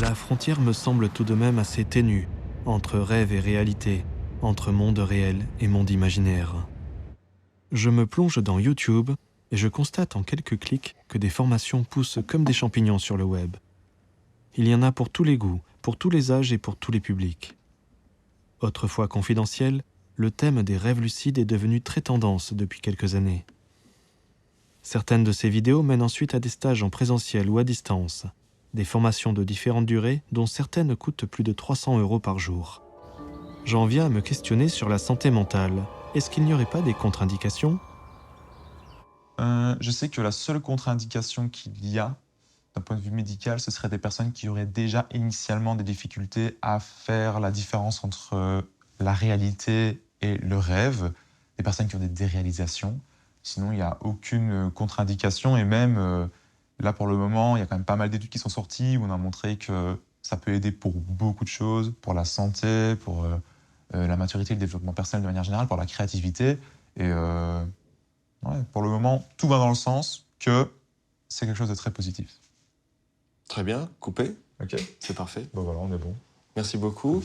La frontière me semble tout de même assez ténue entre rêve et réalité, entre monde réel et monde imaginaire. Je me plonge dans YouTube et je constate en quelques clics que des formations poussent comme des champignons sur le web. Il y en a pour tous les goûts, pour tous les âges et pour tous les publics. Autrefois confidentiel, le thème des rêves lucides est devenu très tendance depuis quelques années. Certaines de ces vidéos mènent ensuite à des stages en présentiel ou à distance, des formations de différentes durées dont certaines coûtent plus de 300 € par jour. J'en viens à me questionner sur la santé mentale. Est-ce qu'il n'y aurait pas des contre-indications ? Je sais que la seule contre-indication qu'il y a, d'un point de vue médical, ce serait des personnes qui auraient déjà initialement des difficultés à faire la différence entre la réalité et le rêve, des personnes qui ont des déréalisations. Sinon, il n'y a aucune contre-indication et même, là pour le moment, il y a quand même pas mal d'études qui sont sorties où on a montré que ça peut aider pour beaucoup de choses, pour la santé, pour la maturité et le développement personnel de manière générale, pour la créativité. Et ouais, pour le moment, tout va dans le sens que c'est quelque chose de très positif. Très bien, coupé. Ok. C'est parfait. Bon voilà, on est bon. Merci beaucoup.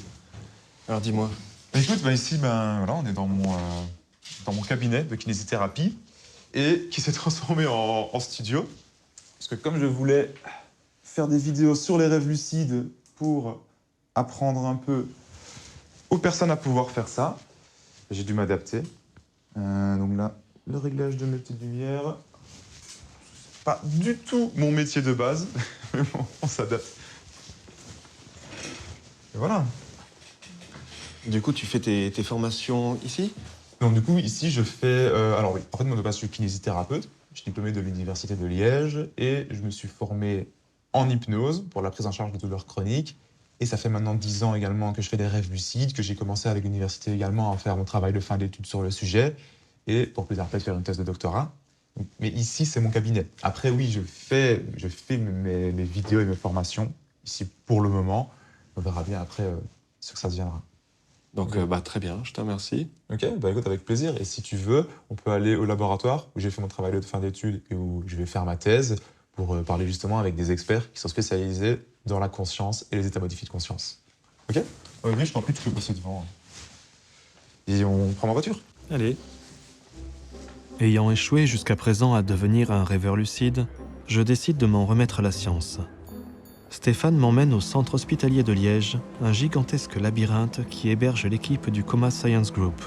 Alors dis-moi. Écoute, ici, voilà, on est dans mon cabinet de kinésithérapie et qui s'est transformé en studio. Parce que comme je voulais faire des vidéos sur les rêves lucides pour apprendre un peu aux personnes à pouvoir faire ça, j'ai dû m'adapter. Donc là, le réglage de mes petites lumières. Pas du tout mon métier de base, mais bon, on s'adapte. Et voilà. Du coup, tu fais tes formations ici ? Donc du coup, ici, je fais... alors oui, en fait, moi de base, je suis kinésithérapeute. Je suis diplômé de l'Université de Liège et je me suis formé en hypnose pour la prise en charge de douleurs chroniques. Et ça fait maintenant 10 ans également que je fais des rêves lucides, que j'ai commencé avec l'université également à faire mon travail de fin d'études sur le sujet et pour plus tard peut-être faire une thèse de doctorat. Mais ici, c'est mon cabinet. Après, oui, je fais mes vidéos et mes formations ici pour le moment. On verra bien après ce que ça deviendra. Donc, très bien, je te remercie. Ok, écoute, avec plaisir. Et si tu veux, on peut aller au laboratoire où j'ai fait mon travail de fin d'études et où je vais faire ma thèse pour parler justement avec des experts qui sont spécialisés dans la conscience et les états modifiés de conscience. Ok ? Oui, je t'en prie, tu peux passer devant. Et on prend ma voiture. Allez. Ayant échoué jusqu'à présent à devenir un rêveur lucide, je décide de m'en remettre à la science. Stéphane m'emmène au centre hospitalier de Liège, un gigantesque labyrinthe qui héberge l'équipe du Coma Science Group.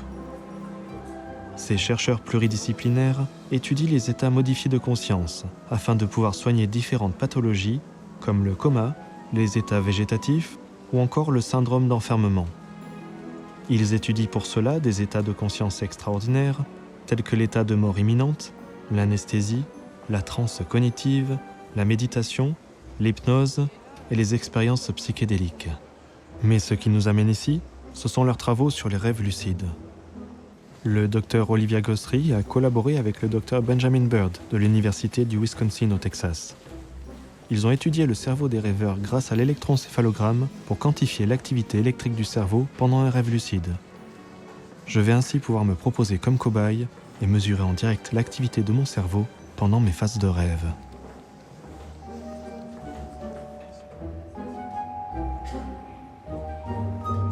Ces chercheurs pluridisciplinaires étudient les états modifiés de conscience afin de pouvoir soigner différentes pathologies comme le coma, les états végétatifs ou encore le syndrome d'enfermement. Ils étudient pour cela des états de conscience extraordinaires tels que l'état de mort imminente, l'anesthésie, la transe cognitive, la méditation, l'hypnose et les expériences psychédéliques. Mais ce qui nous amène ici, ce sont leurs travaux sur les rêves lucides. Le docteur Olivia Gosri a collaboré avec le docteur Benjamin Bird de l'Université du Wisconsin au Texas. Ils ont étudié le cerveau des rêveurs grâce à l'électroencéphalogramme pour quantifier l'activité électrique du cerveau pendant un rêve lucide. Je vais ainsi pouvoir me proposer comme cobaye et mesurer en direct l'activité de mon cerveau pendant mes phases de rêve.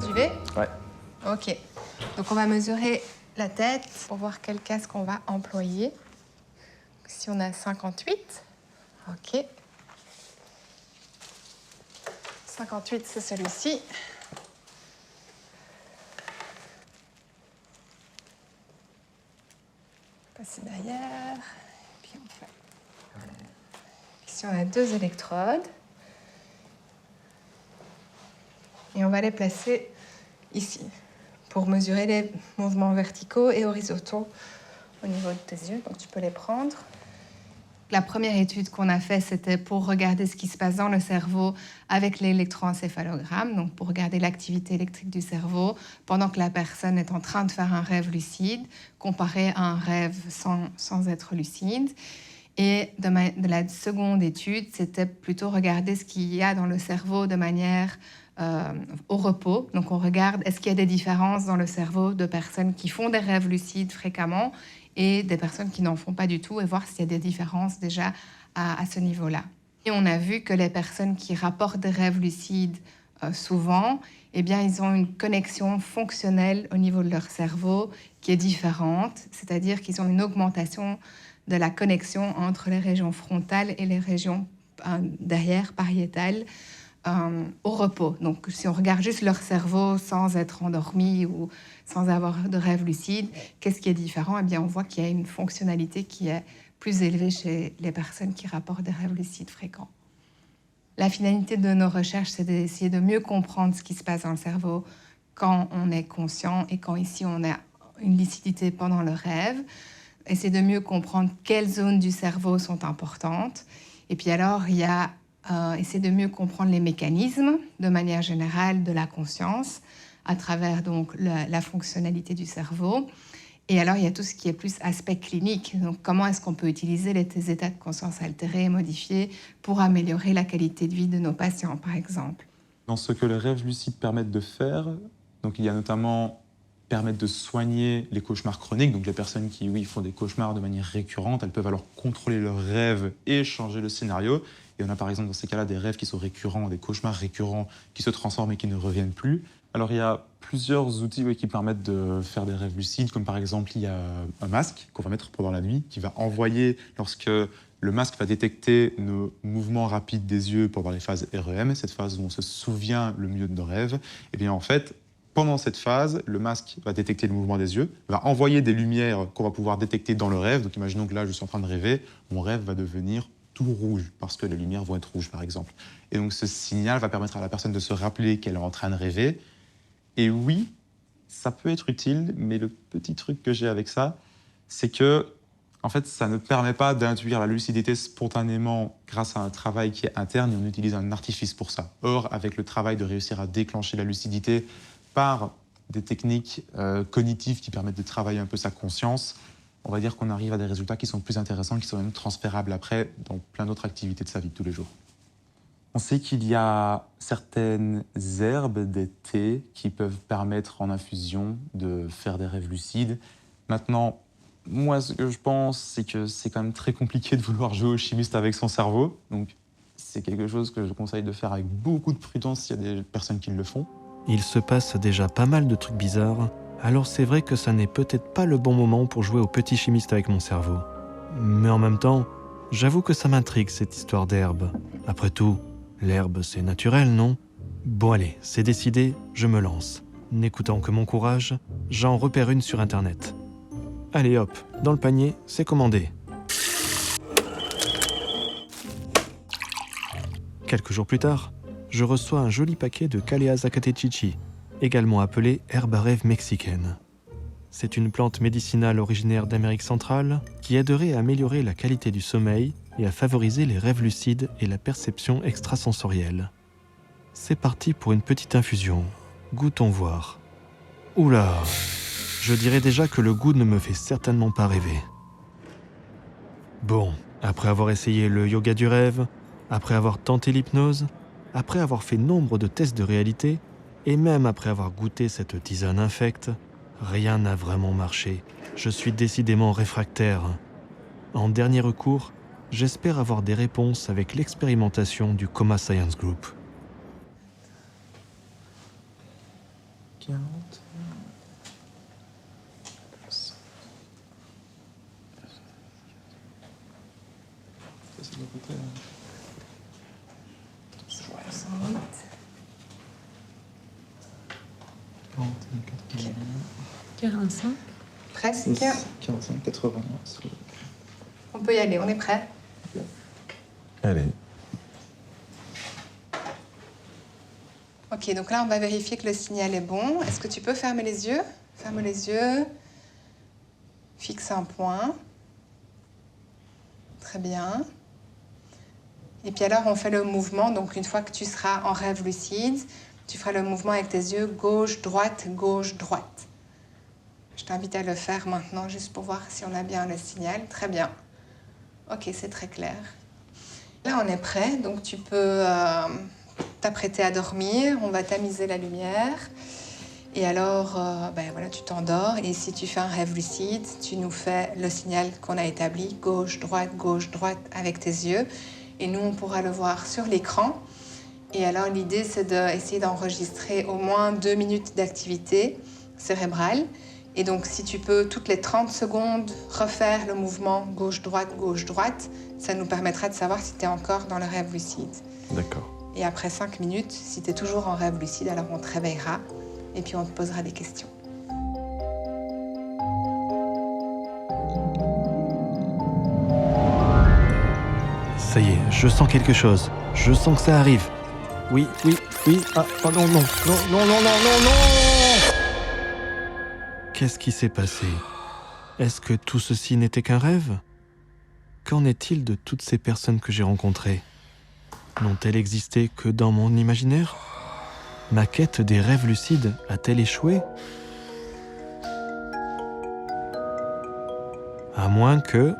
Tu vais ? Ouais. Ok. Donc on va mesurer la tête pour voir quel casque on va employer. Si on a 58, ok. 58, c'est celui-ci. Passer derrière. Puis on fait. Ici, on a 2 électrodes. Et on va les placer ici pour mesurer les mouvements verticaux et horizontaux au niveau de tes yeux. Donc, tu peux les prendre. La première étude qu'on a faite, c'était pour regarder ce qui se passe dans le cerveau avec l'électroencéphalogramme, donc pour regarder l'activité électrique du cerveau pendant que la personne est en train de faire un rêve lucide, comparé à un rêve sans être lucide. Et de la seconde étude, c'était plutôt regarder ce qu'il y a dans le cerveau de manière au repos. Donc on regarde est-ce qu'il y a des différences dans le cerveau de personnes qui font des rêves lucides fréquemment et des personnes qui n'en font pas du tout, et voir s'il y a des différences déjà à ce niveau-là. Et on a vu que les personnes qui rapportent des rêves lucides souvent, eh bien, ils ont une connexion fonctionnelle au niveau de leur cerveau qui est différente, c'est-à-dire qu'ils ont une augmentation de la connexion entre les régions frontales et les régions derrière, pariétales, au repos. Donc, si on regarde juste leur cerveau sans être endormi ou sans avoir de rêve lucide, qu'est-ce qui est différent? Eh bien, on voit qu'il y a une fonctionnalité qui est plus élevée chez les personnes qui rapportent des rêves lucides fréquents. La finalité de nos recherches, c'est d'essayer de mieux comprendre ce qui se passe dans le cerveau quand on est conscient et quand ici on a une lucidité pendant le rêve. Essayer de mieux comprendre quelles zones du cerveau sont importantes. Et puis alors, il y a essayer de mieux comprendre les mécanismes de manière générale de la conscience à travers donc la fonctionnalité du cerveau. Et alors, il y a tout ce qui est plus aspect clinique. Donc, comment est-ce qu'on peut utiliser les états de conscience altérés et modifiés pour améliorer la qualité de vie de nos patients, par exemple? Dans ce que les rêves lucides permettent de faire, donc il y a notamment permettre de soigner les cauchemars chroniques. Donc les personnes qui, oui, font des cauchemars de manière récurrente, elles peuvent alors contrôler leurs rêves et changer le scénario. Et on a par exemple dans ces cas-là des rêves qui sont récurrents, des cauchemars récurrents qui se transforment et qui ne reviennent plus. Alors il y a plusieurs outils qui permettent de faire des rêves lucides, comme par exemple il y a un masque qu'on va mettre pendant la nuit, qui va envoyer, lorsque le masque va détecter nos mouvements rapides des yeux pendant les phases REM, cette phase où on se souvient le mieux de nos rêves, et bien en fait, pendant cette phase, le masque va détecter le mouvement des yeux, va envoyer des lumières qu'on va pouvoir détecter dans le rêve. Donc imaginons que là, je suis en train de rêver, mon rêve va devenir tout rouge, parce que les lumières vont être rouges, par exemple. Et donc ce signal va permettre à la personne de se rappeler qu'elle est en train de rêver. Et oui, ça peut être utile, mais le petit truc que j'ai avec ça, c'est que, en fait, ça ne permet pas d'induire la lucidité spontanément grâce à un travail qui est interne, et on utilise un artifice pour ça. Or, avec le travail de réussir à déclencher la lucidité par des techniques cognitives qui permettent de travailler un peu sa conscience, on va dire qu'on arrive à des résultats qui sont plus intéressants, qui sont même transférables après dans plein d'autres activités de sa vie de tous les jours. On sait qu'il y a certaines herbes, des thés, qui peuvent permettre en infusion de faire des rêves lucides. Maintenant, moi, ce que je pense, c'est que c'est quand même très compliqué de vouloir jouer au chimiste avec son cerveau. Donc, c'est quelque chose que je conseille de faire avec beaucoup de prudence s'il y a des personnes qui le font. Il se passe déjà pas mal de trucs bizarres, alors c'est vrai que ça n'est peut-être pas le bon moment pour jouer au petit chimiste avec mon cerveau. Mais en même temps, j'avoue que ça m'intrigue cette histoire d'herbe. Après tout, l'herbe c'est naturel, non? Bon allez, c'est décidé, je me lance. N'écoutant que mon courage, j'en repère une sur internet. Allez hop, dans le panier, c'est commandé. Quelques jours plus tard, je reçois un joli paquet de Calea zacatechichi, également appelée herbe à rêve mexicaine. C'est une plante médicinale originaire d'Amérique centrale qui aiderait à améliorer la qualité du sommeil et à favoriser les rêves lucides et la perception extrasensorielle. C'est parti pour une petite infusion. Goûtons voir. Oula, je dirais déjà que le goût ne me fait certainement pas rêver. Bon, après avoir essayé le yoga du rêve, après avoir tenté l'hypnose, après avoir fait nombre de tests de réalité, et même après avoir goûté cette tisane infecte, rien n'a vraiment marché. Je suis décidément réfractaire. En dernier recours, j'espère avoir des réponses avec l'expérimentation du Coma Science Group. 40. Okay. 45. Presque. 45, 80. On peut y aller, on est prêt? Allez. Ok, donc là, on va vérifier que le signal est bon. Est-ce que tu peux fermer les yeux? Ferme les yeux. Fixe un point. Très bien. Et puis alors, on fait le mouvement. Donc, une fois que tu seras en rêve lucide, tu feras le mouvement avec tes yeux gauche-droite, gauche-droite. Je t'invite à le faire maintenant, juste pour voir si on a bien le signal. Très bien. Ok, c'est très clair. Là, on est prêt. Donc, tu peux t'apprêter à dormir, on va tamiser la lumière. Et alors, voilà, tu t'endors. Et si tu fais un rêve lucide, tu nous fais le signal qu'on a établi, gauche, droite, avec tes yeux. Et nous, on pourra le voir sur l'écran. Et alors, l'idée, c'est d'essayer d'enregistrer au moins 2 minutes d'activité cérébrale. Et donc, si tu peux, toutes les 30 secondes, refaire le mouvement gauche-droite, ça nous permettra de savoir si tu es encore dans le rêve lucide. D'accord. Et après 5 minutes, si tu es toujours en rêve lucide, alors on te réveillera et puis on te posera des questions. Ça y est, je sens quelque chose. Je sens que ça arrive. Oui. Ah, oh non. Qu'est-ce qui s'est passé? Est-ce que tout ceci n'était qu'un rêve? Qu'en est-il de toutes ces personnes que j'ai rencontrées? N'ont-elles existé que dans mon imaginaire? Ma quête des rêves lucides a-t-elle échoué? À moins que